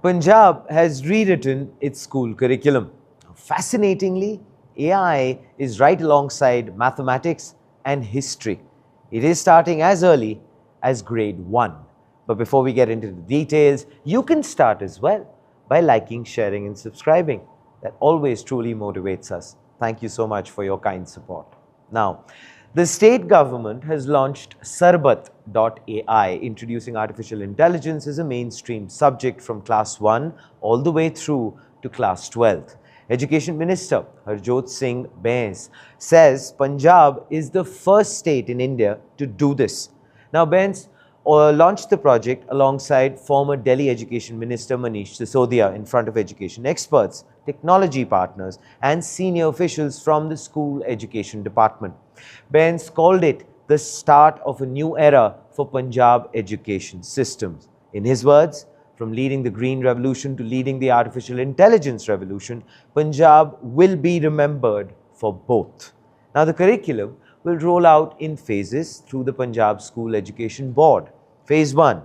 Punjab has rewritten its school curriculum. Fascinatingly, AI is right alongside mathematics and history. It is starting as early as grade 1. But before we get into the details, you can start as well by liking, sharing, and subscribing. That always truly motivates us. Thank you so much for your kind support. Now, the state government has launched Sarbat.ai, introducing artificial intelligence as a mainstream subject from class 1 all the way through to class 12th. Education Minister Harjot Singh Bains says Punjab is the first state in India to do this. Now, Bains launched the project alongside former Delhi Education Minister Manish Sisodia in front of education experts, technology partners, and senior officials from the school education department. Bains called it the start of a new era for Punjab education systems. In his words, from leading the green revolution to leading the artificial intelligence revolution, Punjab will be remembered for both. Now, the curriculum will roll out in phases through the Punjab School Education Board. Phase 1,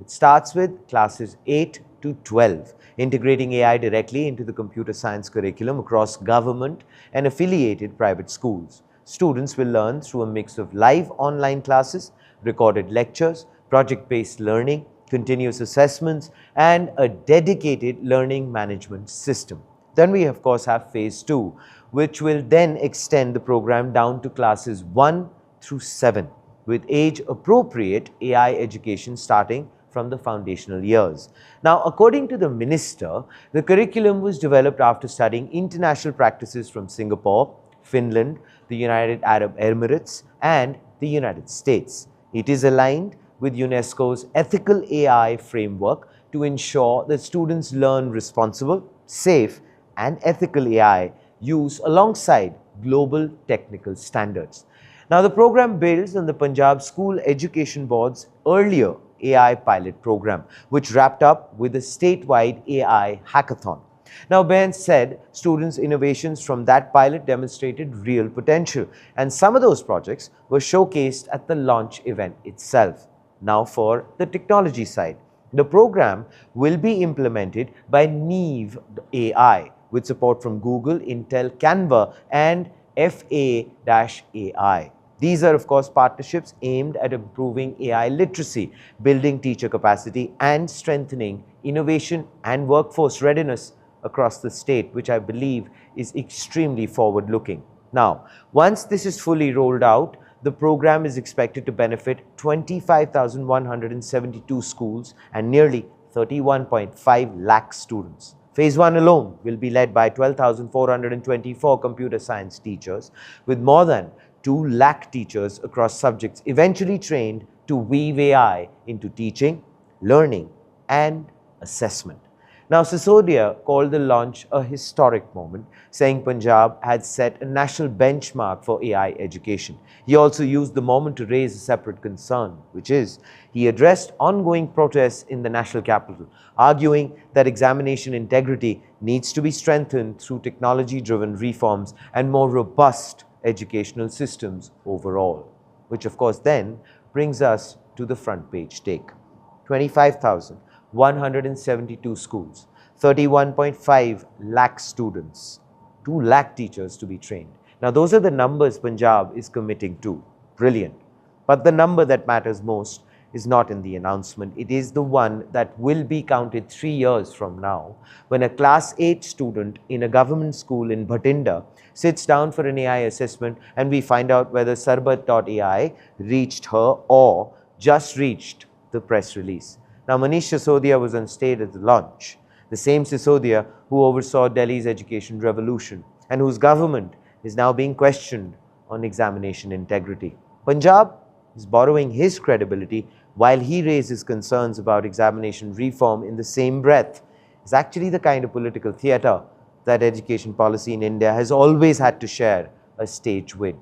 it starts with classes 8 to 12, integrating AI directly into the computer science curriculum across government and affiliated private schools. Students will learn through a mix of live online classes, recorded lectures, project-based learning, continuous assessments, and a dedicated learning management system. Then we, of course, have phase 2, which will then extend the program down to classes 1 through 7, with age-appropriate AI education starting from the foundational years. Now, according to the minister, the curriculum was developed after studying international practices from Singapore, Finland, the United Arab Emirates, and the United States. It is aligned with UNESCO's ethical AI framework to ensure that students learn responsible, safe, and ethical AI use alongside global technical standards. Now, the program builds on the Punjab School Education Board's earlier AI pilot program, which wrapped up with a statewide AI hackathon. Now, Bains said students' innovations from that pilot demonstrated real potential, and some of those projects were showcased at the launch event itself. Now, for the technology side, the program will be implemented by Neve AI with support from Google, Intel, Canva, and FA-AI. These are, of course, partnerships aimed at improving AI literacy, building teacher capacity, and strengthening innovation and workforce readiness across the state, which I believe is extremely forward-looking. Now, once this is fully rolled out, the program is expected to benefit 25,172 schools and nearly 31.5 lakh students. Phase 1 alone will be led by 12,424 computer science teachers, with more than 2 lakh teachers across subjects eventually trained to weave AI into teaching, learning, and assessment. Now, Sisodia called the launch a historic moment, saying Punjab had set a national benchmark for AI education. He also used the moment to raise a separate concern, which is he addressed ongoing protests in the national capital, arguing that examination integrity needs to be strengthened through technology-driven reforms and more robust educational systems overall, which of course then brings us to the front page take. 25,172 schools, 31.5 lakh students, 2 lakh teachers to be trained. Now, those are the numbers Punjab is committing to. Brilliant. But the number that matters most is not in the announcement. It is the one that will be counted 3 years from now, when a class 8 student in a government school in Bhatinda sits down for an AI assessment and we find out whether Sarbat.ai reached her or just reached the press release. Now, Manish Sisodia was on stage at the launch, the same Sisodia who oversaw Delhi's education revolution and whose government is now being questioned on examination integrity. Punjab is borrowing his credibility while he raises concerns about examination reform in the same breath. Is actually the kind of political theatre that education policy in India has always had to share a stage with.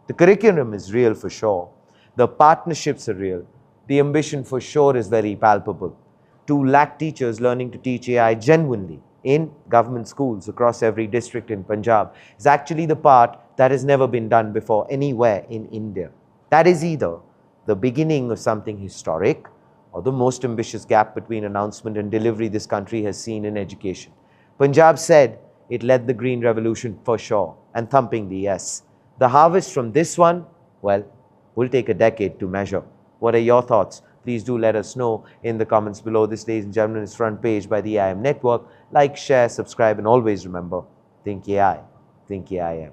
The curriculum is real for sure. The partnerships are real. The ambition for sure is very palpable. 2 lakh teachers learning to teach AI genuinely in government schools across every district in Punjab is actually the part that has never been done before anywhere in India. That is either the beginning of something historic or the most ambitious gap between announcement and delivery this country has seen in education. Punjab said it led the Green Revolution for sure, and thumpingly, yes. The harvest from this one, well, will take a decade to measure. What are your thoughts? Please do let us know in the comments below. This, ladies and gentlemen, is Front Page by the AIM Network. Like, share, subscribe, and always remember, think AI, think AIM.